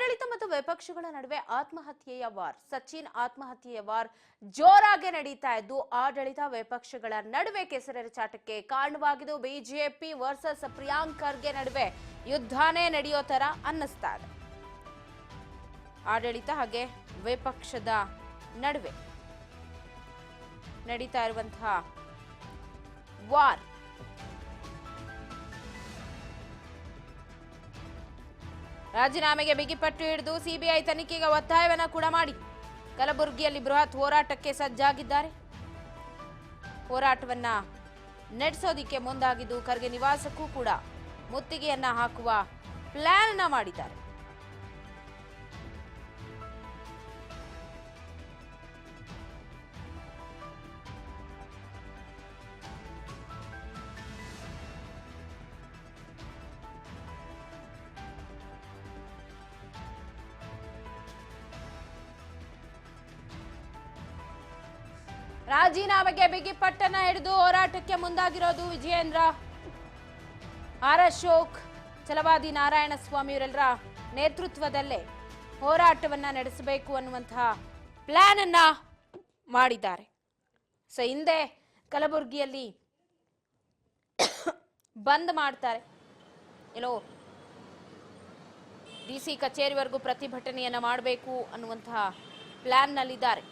ಆಡಳಿತ ಮತ್ತು ವಿಪಕ್ಷಗಳ ನಡುವೆ ಆತ್ಮಹತ್ಯೆಯ ವಾರ್. ಸಚಿನ್ ಆತ್ಮಹತ್ಯೆಯ ವಾರ್ ಜೋರಾಗಿ ನಡೀತಾ ಇದ್ದು ಆಡಳಿತ ವಿಪಕ್ಷಗಳ ನಡುವೆ ಕೆಸರೆರಚಾಟಕ್ಕೆ ಕಾರಣವಾಗಿದ್ದು ಬಿಜೆಪಿ ವರ್ಸಸ್ ಪ್ರಿಯಾಂಕ್ ಖರ್ಗೆ ನಡುವೆ ಯುದ್ಧನೇ ನಡೆಯೋ ತರ ಅನ್ನಿಸ್ತಾ ಇದೆ. ಆಡಳಿತ ಹಾಗೆ ವಿಪಕ್ಷದ ನಡುವೆ ನಡೀತಾ ಇರುವಂತಹ ವಾರ್. ರಾಜೀನಾಮೆಗೆ ಬಿಗಿಪಟ್ಟು ಹಿಡಿದು ಸಿಬಿಐ ತನಿಖೆಗೆ ಒತ್ತಾಯವನ್ನ ಕೂಡ ಮಾಡಿ ಕಲಬುರಗಿಯಲ್ಲಿ ಬೃಹತ್ ಹೋರಾಟಕ್ಕೆ ಸಜ್ಜಾಗಿದ್ದಾರೆ. ಹೋರಾಟವನ್ನ ನಡೆಸೋದಿಕ್ಕೆ ಮುಂದಾಗಿದ್ದು ಖರ್ಗೆ ನಿವಾಸಕ್ಕೂ ಕೂಡ ಮುತ್ತಿಗೆಯನ್ನ ಹಾಕುವ ಪ್ಲಾನ್ ಅನ್ನ ಮಾಡಿದ್ದಾರೆ. ರಾಜೀನಾಮೆಗೆ ಬಿಗಿಪಟ್ಟನ್ನ ಹಿಡಿದು ಹೋರಾಟಕ್ಕೆ ಮುಂದಾಗಿರೋದು ವಿಜಯೇಂದ್ರ, ಆರ್ ಅಶೋಕ್, ಛಲವಾದಿ ನಾರಾಯಣಸ್ವಾಮಿ ಇವರೆಲ್ಲರ ನೇತೃತ್ವದಲ್ಲೇ ಹೋರಾಟವನ್ನ ನಡೆಸಬೇಕು ಅನ್ನುವಂತಹ ಪ್ಲಾನ್ ಅನ್ನ ಮಾಡಿದ್ದಾರೆ. ಸೊ ಹಿಂದೆ ಕಲಬುರಗಿಯಲ್ಲಿ ಬಂದ್ ಮಾಡ್ತಾರೆ, ಏನೋ ಡಿಸಿ ಕಚೇರಿವರೆಗೂ ಪ್ರತಿಭಟನೆಯನ್ನ ಮಾಡಬೇಕು ಅನ್ನುವಂತಹ ಪ್ಲಾನ್ ನಲ್ಲಿದ್ದಾರೆ.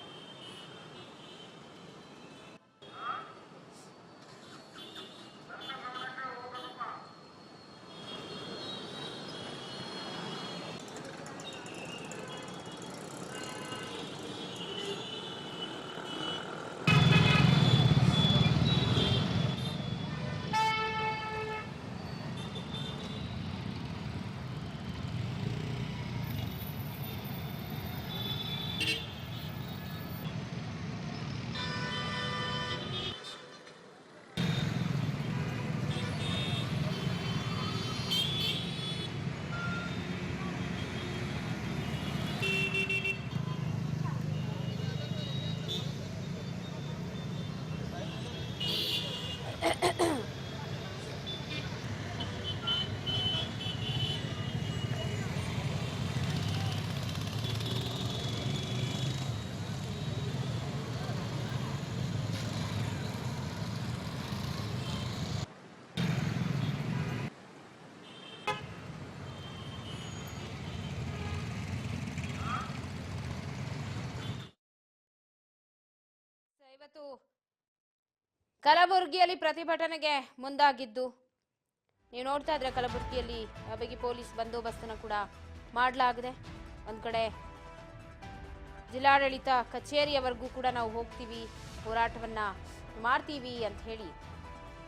ಇವತ್ತು ಕಲಬುರಗಿಯಲ್ಲಿ ಪ್ರತಿಭಟನೆಗೆ ಮುಂದಾಗಿದ್ದು ನೀವು ನೋಡ್ತಾ ಇದ್ರೆ ಕಲಬುರಗಿಯಲ್ಲಿ ಬಿಗಿ ಪೊಲೀಸ್ ಬಂದೋಬಸ್ತನ್ನು ಕೂಡ ಮಾಡಲಾಗಿದೆ. ಒಂದ್ ಕಡೆ ಜಿಲ್ಲಾಡಳಿತ ಕಚೇರಿಯವರೆಗೂ ಕೂಡ ನಾವು ಹೋಗ್ತೀವಿ, ಹೋರಾಟವನ್ನ ಮಾಡ್ತೀವಿ ಅಂತ ಹೇಳಿ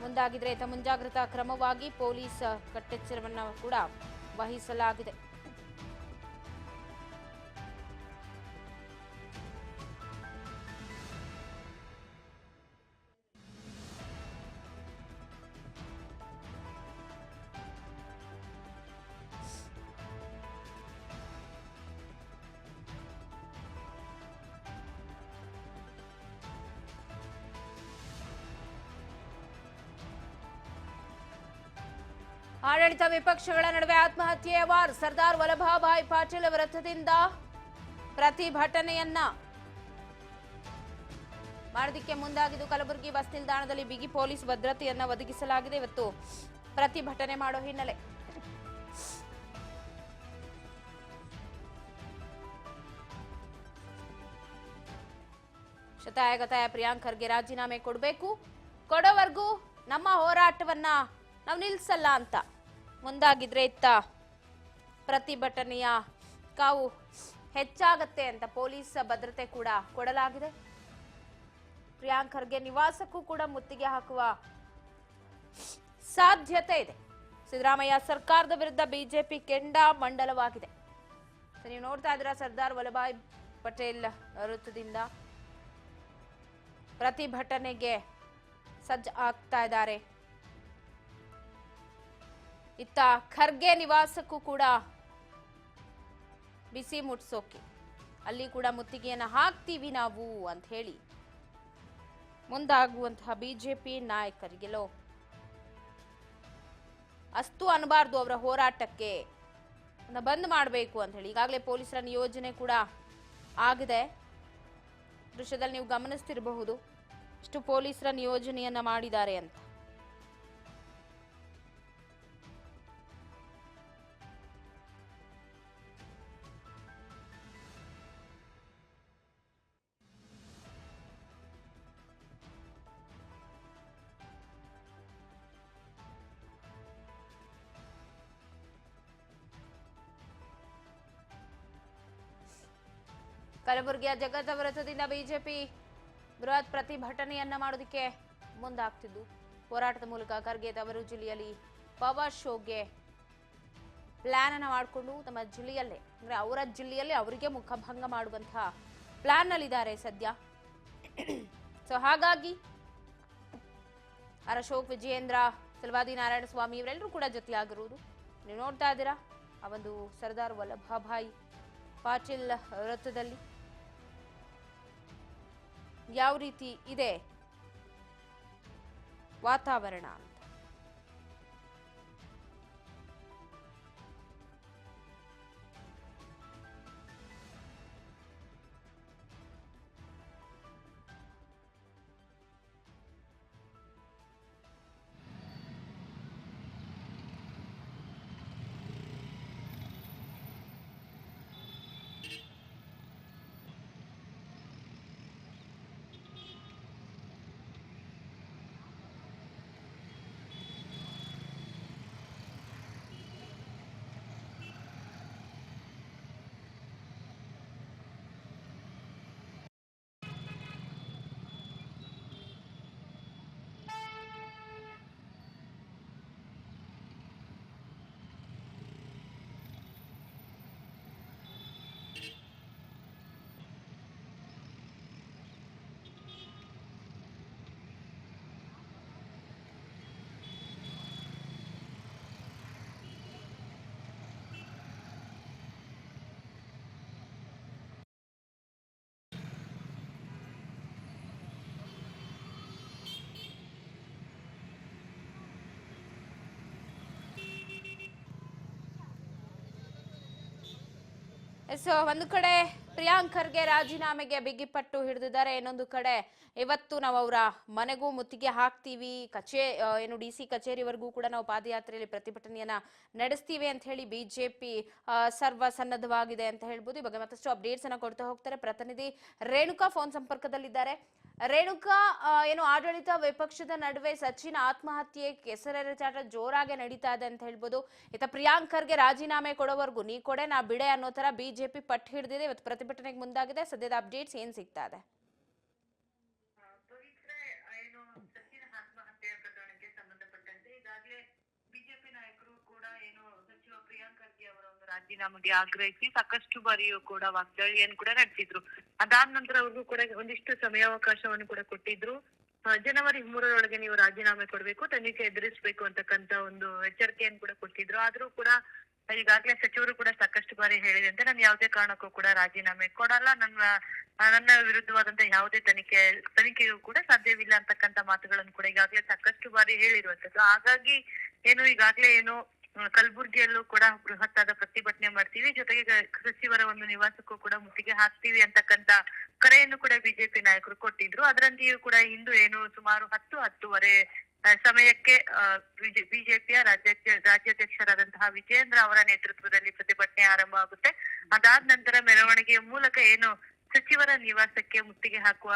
ಮುಂದಾಗಿದ್ರೆ ಮುಂಜಾಗ್ರತಾ ಕ್ರಮವಾಗಿ ಪೊಲೀಸ್ ಕಟ್ಟೆಚ್ಚರವನ್ನ ಕೂಡ ವಹಿಸಲಾಗಿದೆ. ಆಡಳಿತ ವಿಪಕ್ಷಗಳ ನಡುವೆ ಆತ್ಮಹತ್ಯೆಯ ವಾರ್. ಸರ್ದಾರ್ ವಲ್ಲಭಭಾಯ್ ಪಾಟೀಲ್ ವೃತ್ತದಿಂದ ಪ್ರತಿಭಟನೆಯನ್ನ ಮಾಡೋದಕ್ಕೆ ಮುಂದಾಗಿದ್ದು ಕಲಬುರಗಿ ಬಸ್ ನಿಲ್ದಾಣದಲ್ಲಿ ಬಿಗಿ ಪೊಲೀಸ್ ಭದ್ರತೆಯನ್ನ ಒದಗಿಸಲಾಗಿದೆ. ಇವತ್ತು ಪ್ರತಿಭಟನೆ ಮಾಡೋ ಹಿನ್ನೆಲೆ ಶತಾಯಗತಾಯ ಪ್ರಿಯಾಂಕ್ ಖರ್ಗೆ ರಾಜೀನಾಮೆ ಕೊಡಬೇಕು, ಕೊಡೋವರೆಗೂ ನಮ್ಮ ಹೋರಾಟವನ್ನ ನಾವು ನಿಲ್ಸಲ್ಲ ಅಂತ ಮುಂದಾಗಿದ್ರೆ ಇತ್ತ ಪ್ರತಿಭಟನೆಯ ಕಾವು ಹೆಚ್ಚಾಗತ್ತೆ ಅಂತ ಪೊಲೀಸ್ ಭದ್ರತೆ ಕೂಡ ಕೊಡಲಾಗಿದೆ. ಪ್ರಿಯಾಂಕ್ ಖರ್ಗೆ ನಿವಾಸಕ್ಕೂ ಕೂಡ ಮುತ್ತಿಗೆ ಹಾಕುವ ಸಾಧ್ಯತೆ ಇದೆ. ಸಿದ್ದರಾಮಯ್ಯ ಸರ್ಕಾರದ ವಿರುದ್ಧ ಬಿಜೆಪಿ ಕೆಂಡ ಮಂಡಲವಾಗಿದೆ. ನೀವು ನೋಡ್ತಾ ಇದ್ದೀರಾ ಸರ್ದಾರ್ ವಲ್ಲಭಾಯ್ ಪಟೇಲ್ ವೃತ್ತದಿಂದ ಪ್ರತಿಭಟನೆಗೆ ಸಜ್ಜು ಆಗ್ತಾ ಇದ್ದಾರೆ. ಇತ್ತ ಖರ್ಗೆ ನಿವಾಸಕ್ಕೂ ಕೂಡ ಬಿಸಿ ಮುಟ್ಸೋಕೆ ಅಲ್ಲಿ ಕೂಡ ಮುತ್ತಿಗೆಯನ್ನ ಹಾಕ್ತೀವಿ ನಾವು ಅಂತ ಹೇಳಿ ಮುಂದಾಗುವಂತಹ ಬಿಜೆಪಿ ನಾಯಕರಿಗೆಲ್ಲೋ ಅಷ್ಟು ಅನಬಾರ್ದು ಅವರ ಹೋರಾಟಕ್ಕೆ ಬಂದ್ ಮಾಡಬೇಕು ಅಂತ ಹೇಳಿ ಈಗಾಗಲೇ ಪೊಲೀಸರ ನಿಯೋಜನೆ ಕೂಡ ಆಗಿದೆ. ದೃಶ್ಯದಲ್ಲಿ ನೀವು ಗಮನಿಸ್ತಿರಬಹುದು ಇಷ್ಟು ಪೊಲೀಸರ ನಿಯೋಜನೆಯನ್ನ ಮಾಡಿದ್ದಾರೆ ಅಂತ. ಕಲಬುರಗಿಯ ಜಗತ ವೃತ್ತದಿಂದ ಬಿಜೆಪಿ ಬೃಹತ್ ಪ್ರತಿಭಟನೆಯನ್ನ ಮಾಡೋದಕ್ಕೆ ಮುಂದಾಗ್ತಿದ್ದು, ಹೋರಾಟದ ಮೂಲಕ ಖರ್ಗೆ ತವರು ಜಿಲ್ಲೆಯಲ್ಲಿ ಪವರ್ ಶೋಗೆ ಪ್ಲಾನ್ ಅನ್ನ ಮಾಡಿಕೊಂಡು ತಮ್ಮ ಜಿಲ್ಲೆಯಲ್ಲೇ ಅಂದ್ರೆ ಅವರ ಜಿಲ್ಲೆಯಲ್ಲಿ ಅವರಿಗೆ ಮುಖಭಂಗ ಮಾಡುವಂತಹ ಪ್ಲಾನ್ ನಲ್ಲಿದ್ದಾರೆ ಸದ್ಯ. ಸೊ ಹಾಗಾಗಿ ಅಶೋಕ್ ವಿಜಯೇಂದ್ರ, ಸಲ್ವಾದಿ ನಾರಾಯಣ ಸ್ವಾಮಿ ಇವರೆಲ್ಲರೂ ಕೂಡ ಜೊತೆಯಾಗಿರುವುದು ನೀವು ನೋಡ್ತಾ ಇದ್ದೀರಾ. ಆ ಒಂದು ಸರ್ದಾರ್ ವಲ್ಲಭಭಾಯಿ ಪಾಟೀಲ್ ವೃತ್ತದಲ್ಲಿ ಯಾವ ರೀತಿ ಇದೆ ವಾತಾವರಣ ಅಂತ. ಸೊ ಒಂದು ಕಡೆ ಪ್ರಿಯಾಂಕ್ ಖರ್ಗೆ ರಾಜೀನಾಮೆಗೆ ಬಿಗಿಪಟ್ಟು ಹಿಡಿದಿದ್ದಾರೆ, ಇನ್ನೊಂದು ಕಡೆ ಇವತ್ತು ನಾವು ಅವರ ಮನೆಗೂ ಮುತ್ತಿಗೆ ಹಾಕ್ತೀವಿ, ಏನು ಡಿ ಸಿ ಕಚೇರಿವರೆಗೂ ಕೂಡ ನಾವು ಪಾದಯಾತ್ರೆಯಲ್ಲಿ ಪ್ರತಿಭಟನೆಯನ್ನ ನಡೆಸ್ತೀವಿ ಅಂತ ಹೇಳಿ ಬಿಜೆಪಿ ಸರ್ವ ಸನ್ನದ್ಧವಾಗಿದೆ ಅಂತ ಹೇಳ್ಬೋದು. ಈ ಬಗ್ಗೆ ಮತ್ತಷ್ಟು ಅಪ್ಡೇಟ್ಸ್ ಅನ್ನ ಕೊಡ್ತಾ ಹೋಗ್ತಾರೆ ಪ್ರತಿನಿಧಿ ರೇಣುಕಾ ಫೋನ್ ಸಂಪರ್ಕದಲ್ಲಿದ್ದಾರೆ. ರೇಣುಕಾ, ಏನು ಆಡಳಿತ ವಿಪಕ್ಷದ ನಡುವೆ ಸಚಿನ್ ಆತ್ಮಹತ್ಯೆ ಕೆಸರೆರಚಾಟ ಜೋರಾಗಿ ನಡೀತಾ ಇದೆ ಅಂತ ಹೇಳ್ಬೋದು. ಇತ್ತ ಪ್ರಿಯಾಂಕ್ ಖರ್ಗೆ ರಾಜೀನಾಮೆ ಕೊಡೋವರೆಗೂ ನೀ ಕೊಡೆ ನಾ ಬಿಡೆ ಅನ್ನೋ ತರ ಬಿಜೆಪಿ ಪಟ್ಟು ಹಿಡಿದಿದೆ, ಇವತ್ತು ಪ್ರತಿಭಟನೆಗೆ ಮುಂದಾಗಿದೆ. ಸದ್ಯದ ಅಪ್ಡೇಟ್ಸ್ ಏನ್ ಸಿಗ್ತಾ ಇದೆ? ರಾಜೀನಾಮೆಗೆ ಆಗ್ರಹಿಸಿ ಸಾಕಷ್ಟು ಬಾರಿಯೂ ಕೂಡ ವಾಗ್ದಾಳಿಯನ್ನು ಕೂಡ ನಡೆಸಿದ್ರು. ಅದಾದ ನಂತರ ಅವ್ರಿಗೂ ಕೂಡ ಒಂದಿಷ್ಟು ಸಮಯಾವಕಾಶವನ್ನು ಕೂಡ ಕೊಟ್ಟಿದ್ರು. ಜನವರಿ 3ರೊಳಗೆ ನೀವು ರಾಜೀನಾಮೆ ಕೊಡ್ಬೇಕು, ತನಿಖೆ ಎದುರಿಸಬೇಕು ಅಂತಕ್ಕಂತ ಒಂದು ಎಚ್ಚರಿಕೆಯನ್ನು ಕೂಡ ಕೊಟ್ಟಿದ್ರು. ಆದ್ರೂ ಕೂಡ ಈಗಾಗ್ಲೇ ಸಚಿವರು ಕೂಡ ಸಾಕಷ್ಟು ಬಾರಿ ಹೇಳಿದಂತೆ ನಾನು ಯಾವುದೇ ಕಾರಣಕ್ಕೂ ಕೂಡ ರಾಜೀನಾಮೆ ಕೊಡಲ್ಲ, ನನ್ನ ವಿರುದ್ಧವಾದಂತ ಯಾವುದೇ ತನಿಖೆಯೂ ಕೂಡ ಸಾಧ್ಯವಿಲ್ಲ ಅಂತಕ್ಕಂತ ಮಾತುಗಳನ್ನು ಕೂಡ ಈಗಾಗ್ಲೇ ಸಾಕಷ್ಟು ಬಾರಿ ಹೇಳಿರುವಂತದ್ದು. ಹಾಗಾಗಿ ಈಗಾಗ್ಲೇ ಕಲಬುರ್ಗಿಯಲ್ಲೂ ಕೂಡ ಬೃಹತ್ತಾದ ಪ್ರತಿಭಟನೆ ಮಾಡ್ತೀವಿ, ಜೊತೆಗೆ ಸಚಿವರ ಒಂದು ನಿವಾಸಕ್ಕೂ ಕೂಡ ಮುತ್ತಿಗೆ ಹಾಕ್ತೀವಿ ಅಂತಕ್ಕಂತ ಕರೆಯನ್ನು ಕೂಡ ಬಿಜೆಪಿ ನಾಯಕರು ಕೊಟ್ಟಿದ್ರು. ಅದರಂತೆಯೂ ಕೂಡ ಇಂದು ಸುಮಾರು 10-10:30 ಸಮಯಕ್ಕೆ ಬಿಜೆಪಿಯ ರಾಜ್ಯಾಧ್ಯಕ್ಷರಾದಂತಹ ವಿಜಯೇಂದ್ರ ಅವರ ನೇತೃತ್ವದಲ್ಲಿ ಪ್ರತಿಭಟನೆ ಆರಂಭ ಆಗುತ್ತೆ. ಅದಾದ ನಂತರ ಮೆರವಣಿಗೆಯ ಮೂಲಕ ಸಚಿವರ ನಿವಾಸಕ್ಕೆ ಮುತ್ತಿಗೆ ಹಾಕುವ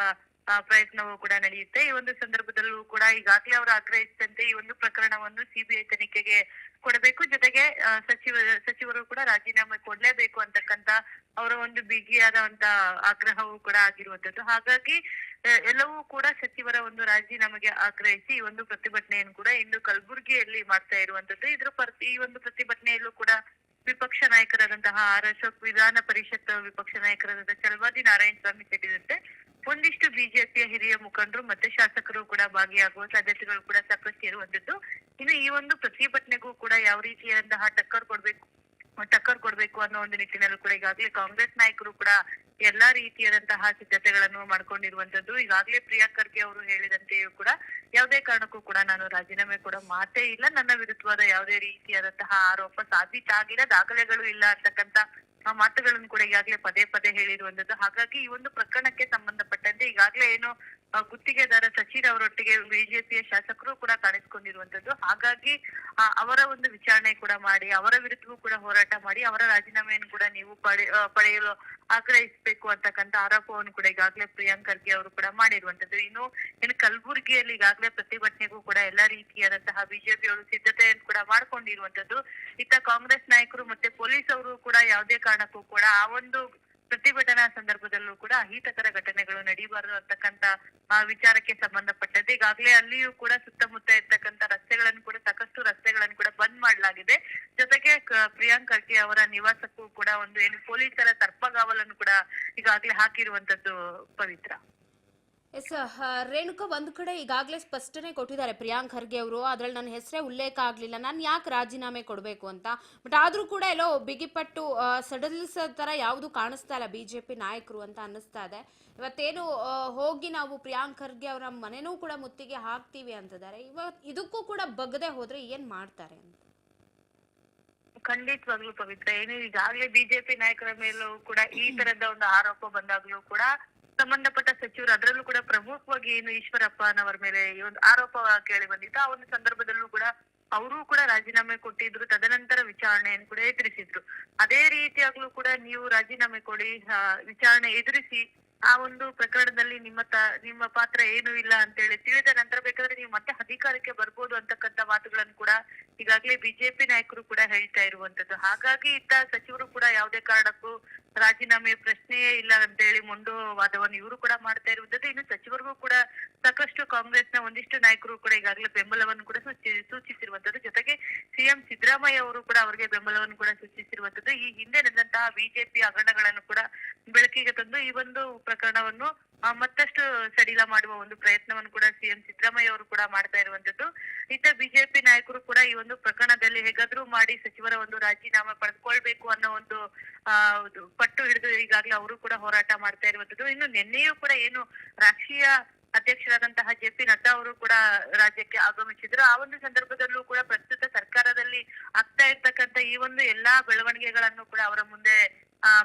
ಪ್ರಯತ್ನವೂ ಕೂಡ ನಡೆಯುತ್ತೆ. ಈ ಒಂದು ಸಂದರ್ಭದಲ್ಲೂ ಕೂಡ ಈಗಾಗಲೇ ಅವರು ಆಗ್ರಹಿಸಿದಂತೆ ಈ ಒಂದು ಪ್ರಕರಣವನ್ನು ಸಿಬಿಐ ತನಿಖೆಗೆ ಕೊಡಬೇಕು, ಜೊತೆಗೆ ಸಚಿವರು ಕೂಡ ರಾಜೀನಾಮೆ ಕೊಡ್ಲೇಬೇಕು ಅಂತಕ್ಕಂತ ಅವರ ಒಂದು ಬಿಗಿಯಾದಂತ ಆಗ್ರಹವೂ ಕೂಡ ಆಗಿರುವಂತದ್ದು. ಹಾಗಾಗಿ ಎಲ್ಲವೂ ಕೂಡ ಸಚಿವರ ಒಂದು ರಾಜೀನಾಮೆಗೆ ಆಗ್ರಹಿಸಿ ಈ ಒಂದು ಪ್ರತಿಭಟನೆಯನ್ನು ಕೂಡ ಇಂದು ಕಲಬುರ್ಗಿಯಲ್ಲಿ ಮಾಡ್ತಾ ಇರುವಂತದ್ದು. ಈ ಒಂದು ಪ್ರತಿಭಟನೆಯಲ್ಲೂ ಕೂಡ ವಿಪಕ್ಷ ನಾಯಕರಾದಂತಹ ಅಶೋಕ್, ವಿಧಾನ ಪರಿಷತ್ ವಿಪಕ್ಷ ನಾಯಕರಾದಂತಹ ಸಲ್ವಾದಿ ನಾರಾಯಣ ಸ್ವಾಮಿ ಸೇರಿದಂತೆ ಒಂದಿಷ್ಟು ಬಿಜೆಪಿಯ ಹಿರಿಯ ಮುಖಂಡರು ಮತ್ತೆ ಶಾಸಕರು ಕೂಡ ಭಾಗಿಯಾಗುವ ಸಾಧ್ಯತೆಗಳು ಕೂಡ ಸಾಕಷ್ಟು ಇರುವಂತದ್ದು. ಇನ್ನು ಈ ಒಂದು ಪ್ರತಿಭಟನೆಗೂ ಕೂಡ ಯಾವ ರೀತಿಯಾದಂತಹ ಟಕ್ಕರ್ ಕೊಡ್ಬೇಕು ಅನ್ನೋ ಒಂದು ನಿಟ್ಟಿನಲ್ಲೂ ಕೂಡ ಈಗಾಗಲೇ ಕಾಂಗ್ರೆಸ್ ನಾಯಕರು ಕೂಡ ಎಲ್ಲಾ ರೀತಿಯಾದಂತಹ ಸಿದ್ಧತೆಗಳನ್ನು ಮಾಡ್ಕೊಂಡಿರುವಂತದ್ದು. ಈಗಾಗಲೇ ಪ್ರಿಯಾಂಕ್ ಖರ್ಗೆ ಅವರು ಹೇಳಿದಂತೆಯೂ ಕೂಡ ಯಾವುದೇ ಕಾರಣಕ್ಕೂ ಕೂಡ ನಾನು ರಾಜೀನಾಮೆ ಕೂಡ ಮಾತೇ ಇಲ್ಲ, ನನ್ನ ವಿರುದ್ಧವಾದ ಯಾವುದೇ ರೀತಿಯಾದಂತಹ ಆರೋಪ ಸಾಬೀತಾಗಿಲ್ಲ, ದಾಖಲೆಗಳು ಇಲ್ಲ ಅಂತಕ್ಕಂತ ಮಾತುಗಳನ್ನು ಕೂಡ ಈಗಾಗಲೇ ಪದೇ ಪದೇ ಹೇಳಿರುವಂತದ್ದು. ಹಾಗಾಗಿ ಈ ಒಂದು ಪ್ರಕರಣಕ್ಕೆ ಸಂಬಂಧಪಟ್ಟಂತೆ ಈಗಾಗಲೇ ಏನು ಗುತ್ತಿಗೆದಾರ ಸಚಿನ್ ಅವರೊಟ್ಟಿಗೆ ಬಿಜೆಪಿಯ ಶಾಸಕರು ಕೂಡ ಕಾಣಿಸ್ಕೊಂಡಿರುವಂತದ್ದು. ಹಾಗಾಗಿ ಅವರ ಒಂದು ವಿಚಾರಣೆ ಕೂಡ ಮಾಡಿ, ಅವರ ವಿರುದ್ಧವೂ ಕೂಡ ಹೋರಾಟ ಮಾಡಿ, ಅವರ ರಾಜೀನಾಮೆಯನ್ನು ಕೂಡ ನೀವು ಪಡೆಯಲು ಆಗ್ರಹಿಸಬೇಕು ಅಂತಕ್ಕಂಥ ಆರೋಪವನ್ನು ಕೂಡ ಈಗಾಗಲೇ ಪ್ರಿಯಾಂಕ್ ಖರ್ಗೆ ಅವರು ಕೂಡ ಮಾಡಿರುವಂತದ್ದು. ಇನ್ನು ಕಲಬುರಗಿಯಲ್ಲಿ ಈಗಾಗಲೇ ಪ್ರತಿಭಟನೆಗೂ ಕೂಡ ಎಲ್ಲಾ ರೀತಿಯಾದಂತಹ ಬಿಜೆಪಿಯವರು ಸಿದ್ಧತೆಯನ್ನು ಕೂಡ ಮಾಡ್ಕೊಂಡಿರುವಂತದ್ದು. ಇತ್ತ ಕಾಂಗ್ರೆಸ್ ನಾಯಕರು ಮತ್ತೆ ಪೊಲೀಸ್ ಅವರು ಕೂಡ ಯಾವುದೇ ಕಾರಣಕ್ಕೂ ಕೂಡ ಆ ಒಂದು ಪ್ರತಿಭಟನಾ ಸಂದರ್ಭದಲ್ಲೂ ಕೂಡ ಅಹಿತಕರ ಘಟನೆಗಳು ನಡೀಬಾರದು ಅಂತಕ್ಕಂತ ವಿಚಾರಕ್ಕೆ ಸಂಬಂಧಪಟ್ಟಂತೆ ಈಗಾಗಲೇ ಅಲ್ಲಿಯೂ ಕೂಡ ಸುತ್ತಮುತ್ತ ಇರ್ತಕ್ಕಂಥ ರಸ್ತೆಗಳನ್ನು ಕೂಡ ಸಾಕಷ್ಟು ರಸ್ತೆಗಳನ್ನು ಕೂಡ ಬಂದ್ ಮಾಡಲಾಗಿದೆ. ಜೊತೆಗೆ ಪ್ರಿಯಾಂಕ್ ಖರ್ಗೆ ಅವರ ನಿವಾಸಕ್ಕೂ ಕೂಡ ಒಂದು ಏನು ಪೊಲೀಸರ ಸರ್ಪಗಾವಲನ್ನು ಕೂಡ ಈಗಾಗಲೇ ಹಾಕಿರುವಂತದ್ದು ಪವಿತ್ರ. ಎಸ್ ರೇಣುಕಾ, ಒಂದು ಕಡೆ ಈಗಾಗಲೇ ಸ್ಪಷ್ಟನೆ ಕೊಟ್ಟಿದ್ದಾರೆ ಪ್ರಿಯಾಂಕ್ ಖರ್ಗೆ ಅವರು, ಅದ್ರಲ್ಲಿ ನನ್ನ ಹೆಸರೇ ಉಲ್ಲೇಖ ಆಗಲಿಲ್ಲ, ನಾನು ಯಾಕೆ ರಾಜೀನಾಮೆ ಕೊಡಬೇಕು ಅಂತ. ಬಟ್ ಆದರೂ ಕೂಡ ಎಲ್ಲೋ ಬಿಗಿಪಟ್ಟು ಸಡಿಲಿಸೋ ಥರ ಯಾವುದು ಕಾಣಿಸ್ತಾ ಇಲ್ಲ ಬಿಜೆಪಿ ನಾಯಕರು ಅಂತ ಅನ್ನಿಸ್ತಾ ಇದೆ. ಇವತ್ತೇನು ಹೋಗಿ ನಾವು ಪ್ರಿಯಾಂಕ್ ಖರ್ಗೆ ಅವರ ಮನೆನೂ ಕೂಡ ಮುತ್ತಿಗೆ ಹಾಕ್ತೀವಿ ಅಂತಿದ್ದಾರೆ. ಇದಕ್ಕೂ ಕೂಡ ಬಗ್ಗದೆ ಹೋದ್ರೆ ಏನ್ ಮಾಡ್ತಾರೆ ಅಂತ? ಖಂಡಿತವಾಗ್ಲೂ ಪವಿತ್ರ, ಏನು ಈಗಾಗಲೇ ಬಿಜೆಪಿ ನಾಯಕರ ಮೇಲೂ ಕೂಡ ಈ ತರದ ಒಂದು ಆರೋಪ ಬಂದಾಗ್ಲೂ ಕೂಡ ಸಂಬಂಧಪಟ್ಟ ಸಚಿವರು, ಅದರಲ್ಲೂ ಕೂಡ ಪ್ರಮುಖವಾಗಿ ಏನು ಈಶ್ವರಪ್ಪನವರ ಮೇಲೆ ಈ ಒಂದು ಆರೋಪ ಕೇಳಿ ಬಂದಿತ್ತು. ಆ ಒಂದು ಸಂದರ್ಭದಲ್ಲೂ ಕೂಡ ಅವರು ಕೂಡ ರಾಜೀನಾಮೆ ಕೊಟ್ಟಿದ್ರು, ತದನಂತರ ವಿಚಾರಣೆಯನ್ನು ಕೂಡ ಎದುರಿಸಿದ್ರು. ಅದೇ ರೀತಿಯಾಗ್ಲೂ ಕೂಡ ನೀವು ರಾಜೀನಾಮೆ ಕೊಡಿ, ವಿಚಾರಣೆ ಎದುರಿಸಿ, ಆ ಒಂದು ಪ್ರಕರಣದಲ್ಲಿ ನಿಮ್ಮ ಪಾತ್ರ ಏನು ಇಲ್ಲ ಅಂತ ಹೇಳಿ ತಿಳಿದ ನಂತರ ಬೇಕಾದ್ರೆ ನೀವು ಮತ್ತೆ ಅಧಿಕಾರಕ್ಕೆ ಬರ್ಬೋದು ಅಂತಕ್ಕಂಥ ಮಾತುಗಳನ್ನು ಕೂಡ ಈಗಾಗಲೇ ಬಿಜೆಪಿ ನಾಯಕರು ಕೂಡ ಹೇಳ್ತಾ ಇರುವಂತದ್ದು. ಹಾಗಾಗಿ ಇತ್ತ ಸಚಿವರು ಕೂಡ ಯಾವುದೇ ಕಾರಣಕ್ಕೂ ರಾಜೀನಾಮೆ ಪ್ರಶ್ನೆಯೇ ಇಲ್ಲ ಅಂತ ಹೇಳಿ ಮೊಂಡು ವಾದವನ್ನು ಇವರು ಕೂಡ ಮಾಡ್ತಾ ಇರುವಂತದ್ದು. ಇನ್ನು ಸಚಿವರಿಗೂ ಕೂಡ ಸಾಕಷ್ಟು ಕಾಂಗ್ರೆಸ್ನ ಒಂದಿಷ್ಟು ನಾಯಕರು ಕೂಡ ಈಗಾಗಲೇ ಬೆಂಬಲವನ್ನು ಕೂಡ ಸೂಚಿಸಿರುವಂತದ್ದು. ಜೊತೆಗೆ ಸಿಎಂ ಸಿದ್ದರಾಮಯ್ಯ ಅವರು ಕೂಡ ಅವರಿಗೆ ಬೆಂಬಲವನ್ನು ಕೂಡ ಸೂಚಿಸಿರುವಂತದ್ದು. ಈ ಹಿಂದೆ ನಡೆದಂತಹ ಬಿಜೆಪಿ ಹಗರಣಗಳನ್ನು ಕೂಡ ಬೆಳಕಿಗೆ ತಂದು ಈ ಒಂದು ಪ್ರಕರಣವನ್ನು ಮತ್ತಷ್ಟು ಸಡಿಲ ಮಾಡುವ ಒಂದು ಪ್ರಯತ್ನವನ್ನು ಕೂಡ ಸಿಎಂ ಸಿದ್ದರಾಮಯ್ಯ ಅವರು ಕೂಡ ಮಾಡ್ತಾ ಇರುವಂತದ್ದು. ಇತ್ತ ಬಿಜೆಪಿ ನಾಯಕರು ಕೂಡ ಈ ಒಂದು ಪ್ರಕರಣದಲ್ಲಿ ಹೇಗಾದ್ರೂ ಮಾಡಿ ಸಚಿವರ ಒಂದು ರಾಜೀನಾಮೆ ಪಡೆದುಕೊಳ್ಬೇಕು ಅನ್ನೋ ಒಂದು ಪಟ್ಟು ಹಿಡಿದು ಈಗಾಗಲೇ ಅವರು ಕೂಡ ಹೋರಾಟ ಮಾಡ್ತಾ ಇರುವಂತದ್ದು. ಇನ್ನು ನಿನ್ನೆಯೂ ಕೂಡ ಏನು ರಾಷ್ಟ್ರೀಯ ಅಧ್ಯಕ್ಷರಾದಂತಹ ಜೆ.ಪಿ. ನಡ್ಡಾ ಅವರು ಕೂಡ ರಾಜ್ಯಕ್ಕೆ ಆಗಮಿಸಿದ್ರು. ಆ ಒಂದು ಸಂದರ್ಭದಲ್ಲೂ ಕೂಡ ಪ್ರಸ್ತುತ ಸರ್ಕಾರದಲ್ಲಿ ಆಗ್ತಾ ಇರ್ತಕ್ಕಂಥ ಈ ಒಂದು ಎಲ್ಲಾ ಬೆಳವಣಿಗೆಗಳನ್ನು ಕೂಡ ಅವರ ಮುಂದೆ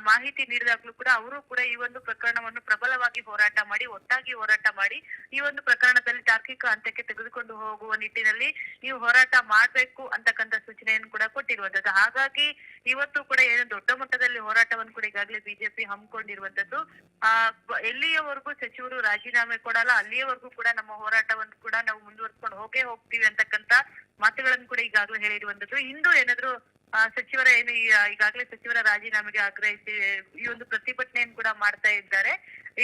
ಮಾಹಿತಿ ನೀಡಿದಾಗ್ಲೂ ಕೂಡ ಅವರು ಕೂಡ ಈ ಒಂದು ಪ್ರಕರಣವನ್ನು ಪ್ರಬಲವಾಗಿ ಹೋರಾಟ ಮಾಡಿ, ಒಟ್ಟಾಗಿ ಹೋರಾಟ ಮಾಡಿ, ಈ ಒಂದು ಪ್ರಕರಣದಲ್ಲಿ ತಾರ್ಕಿಕ ಅಂತ್ಯಕ್ಕೆ ತೆಗೆದುಕೊಂಡು ಹೋಗುವ ನಿಟ್ಟಿನಲ್ಲಿ ನೀವು ಹೋರಾಟ ಮಾಡ್ಬೇಕು ಅಂತಕ್ಕಂಥ ಸೂಚನೆಯನ್ನು ಕೂಡ ಕೊಟ್ಟಿರುವಂತದ್ದು. ಹಾಗಾಗಿ ಇವತ್ತು ಕೂಡ ಏನು ದೊಡ್ಡ ಮಟ್ಟದಲ್ಲಿ ಹೋರಾಟವನ್ನು ಕೂಡ ಈಗಾಗಲೇ ಬಿಜೆಪಿ ಹಮ್ಮಿಕೊಂಡಿರುವಂತದ್ದು. ಎಲ್ಲಿಯವರೆಗೂ ಸಚಿವರು ರಾಜೀನಾಮೆ ಕೊಡಲ್ಲ ಅಲ್ಲಿಯವರೆಗೂ ಕೂಡ ನಮ್ಮ ಹೋರಾಟವನ್ನು ಕೂಡ ನಾವು ಮುಂದುವರ್ಸ್ಕೊಂಡು ಹೋಗ್ತೀವಿ ಅಂತಕ್ಕಂಥ ಮಾತುಗಳನ್ನು ಕೂಡ ಈಗಾಗಲೇ ಹೇಳಿರುವಂತದ್ದು. ಇಂದು ಏನಾದ್ರು ಸಚಿವರ ಏನು ಈಗಾಗಲೇ ಸಚಿವರ ರಾಜೀನಾಮೆಗೆ ಆಗ್ರಹಿಸಿ ಈ ಒಂದು ಪ್ರತಿಭಟನೆಯನ್ನು ಕೂಡ ಮಾಡ್ತಾ ಇದ್ದಾರೆ.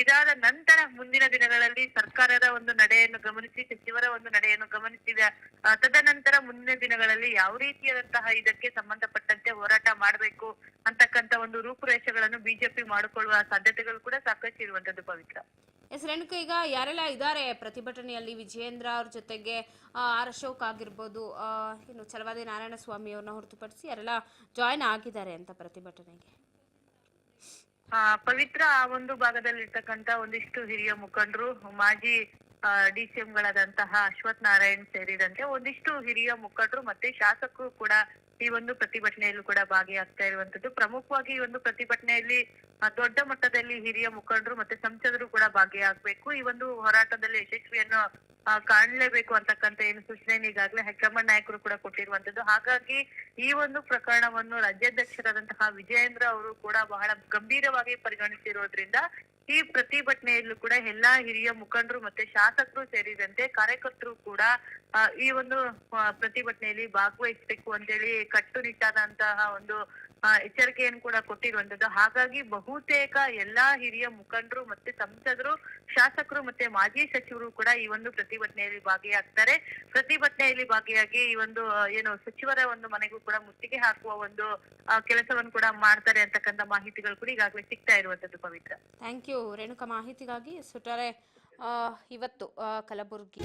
ಇದಾದ ನಂತರ ಮುಂದಿನ ದಿನಗಳಲ್ಲಿ ಸರ್ಕಾರದ ಒಂದು ನಡೆಯನ್ನು ಗಮನಿಸಿ, ಸಚಿವರ ಒಂದು ನಡೆಯನ್ನು ಗಮನಿಸಿದ ತದನಂತರ ಮುಂದಿನ ದಿನಗಳಲ್ಲಿ ಯಾವ ರೀತಿಯಾದಂತಹ ಇದಕ್ಕೆ ಸಂಬಂಧಪಟ್ಟಂತೆ ಹೋರಾಟ ಮಾಡಬೇಕು ಅಂತಕ್ಕಂತ ಒಂದು ರೂಪುರೇಷೆಗಳನ್ನು ಬಿಜೆಪಿ ಮಾಡಿಕೊಳ್ಳುವ ಸಾಧ್ಯತೆಗಳು ಕೂಡ ಸಾಕಷ್ಟು ಇರುವಂತದ್ದು ಪವಿತ್ರ. ಎಸ್ ರೇಣುಕಾ, ಈಗ ಯಾರೆಲ್ಲ ಇದ್ದಾರೆ ಪ್ರತಿಭಟನೆಯಲ್ಲಿ? ವಿಜಯೇಂದ್ರ ಅವ್ರ ಜೊತೆಗೆ ಆರ್ ಅಶೋಕ್ ಆಗಿರ್ಬೋದು, ಇನ್ನು ಛಲವಾದಿ ನಾರಾಯಣ ಸ್ವಾಮಿ ಅವ್ರನ್ನ ಹೊರತುಪಡಿಸಿ ಯಾರೆಲ್ಲ ಜಾಯಿನ್ ಆಗಿದ್ದಾರೆ ಅಂತ ಪ್ರತಿಭಟನೆಗೆ? ಪವಿತ್ರ, ಆ ಒಂದು ಭಾಗದಲ್ಲಿ ಇರ್ತಕ್ಕಂತ ಒಂದಿಷ್ಟು ಹಿರಿಯ ಮುಖಂಡರು, ಮಾಜಿ ಡಿಸಿಎಂಗಳಾದಂತಹ ಅಶ್ವಥ್ ನಾರಾಯಣ್ ಸೇರಿದಂತೆ ಒಂದಿಷ್ಟು ಹಿರಿಯ ಮುಖಂಡರು ಮತ್ತೆ ಶಾಸಕರು ಕೂಡ ಈ ಒಂದು ಪ್ರತಿಭಟನೆಯಲ್ಲೂ ಕೂಡ ಭಾಗಿಯಾಗ್ತಾ ಇರುವಂತದ್ದು. ಪ್ರಮುಖವಾಗಿ ಈ ಒಂದು ಪ್ರತಿಭಟನೆಯಲ್ಲಿ ದೊಡ್ಡ ಮಟ್ಟದಲ್ಲಿ ಹಿರಿಯ ಮುಖಂಡರು ಮತ್ತೆ ಸಂಸದರು ಕೂಡ ಭಾಗಿಯಾಗಬೇಕು, ಈ ಒಂದು ಹೋರಾಟದಲ್ಲಿ ಯಶಸ್ವಿಯನ್ನು ಕಾಣಲೇಬೇಕು ಅಂತಕ್ಕಂತ ಏನು ಸೂಚನೆಯನ್ನು ಈಗಾಗಲೇ ಹೈಕಮಾಂಡ್ ನಾಯಕರು ಕೂಡ ಕೊಟ್ಟಿರುವಂತದ್ದು. ಹಾಗಾಗಿ ಈ ಒಂದು ಪ್ರಕರಣವನ್ನು ರಾಜ್ಯಾಧ್ಯಕ್ಷರಾದಂತಹ ವಿಜಯೇಂದ್ರ ಅವರು ಕೂಡ ಬಹಳ ಗಂಭೀರವಾಗಿ ಪರಿಗಣಿಸಿರೋದ್ರಿಂದ ಈ ಪ್ರತಿಭಟನೆಯಲ್ಲೂ ಕೂಡ ಎಲ್ಲಾ ಹಿರಿಯ ಮುಖಂಡರು ಮತ್ತೆ ಶಾಸಕರು ಸೇರಿದಂತೆ ಕಾರ್ಯಕರ್ತರು ಕೂಡ ಈ ಒಂದು ಪ್ರತಿಭಟನೆಯಲ್ಲಿ ಭಾಗವಹಿಸಬೇಕು ಅಂತೇಳಿ ಕಟ್ಟುನಿಟ್ಟಾದಂತಹ ಒಂದು ಎಚ್ಚರಿಕೆಯನ್ನು ಕೂಡ ಕೊಟ್ಟಿರುವಂತದ್ದು. ಹಾಗಾಗಿ ಬಹುತೇಕ ಎಲ್ಲಾ ಹಿರಿಯ ಮುಖಂಡರು ಮತ್ತೆ ಸಂಸದರು, ಶಾಸಕರು ಮತ್ತೆ ಮಾಜಿ ಸಚಿವರು ಕೂಡ ಈ ಒಂದು ಪ್ರತಿಭಟನೆಯಲ್ಲಿ ಭಾಗಿಯಾಗ್ತಾರೆ. ಪ್ರತಿಭಟನೆಯಲ್ಲಿ ಭಾಗಿಯಾಗಿ ಈ ಒಂದು ಏನು ಸಚಿವರ ಒಂದು ಮನೆಗೂ ಕೂಡ ಮುತ್ತಿಗೆ ಹಾಕುವ ಒಂದು ಕೆಲಸವನ್ನು ಕೂಡ ಮಾಡ್ತಾರೆ ಅಂತಕ್ಕಂಥ ಮಾಹಿತಿಗಳು ಕೂಡ ಈಗಾಗಲೇ ಸಿಗ್ತಾ ಇರುವಂತದ್ದು ಪವಿತ್ರ. ಥ್ಯಾಂಕ್ ಯು ರೇಣುಕಾ ಮಾಹಿತಿಗಾಗಿ. ಸುಟ್ಟಾರೆ ಇವತ್ತು ಕಲಬುರಗಿ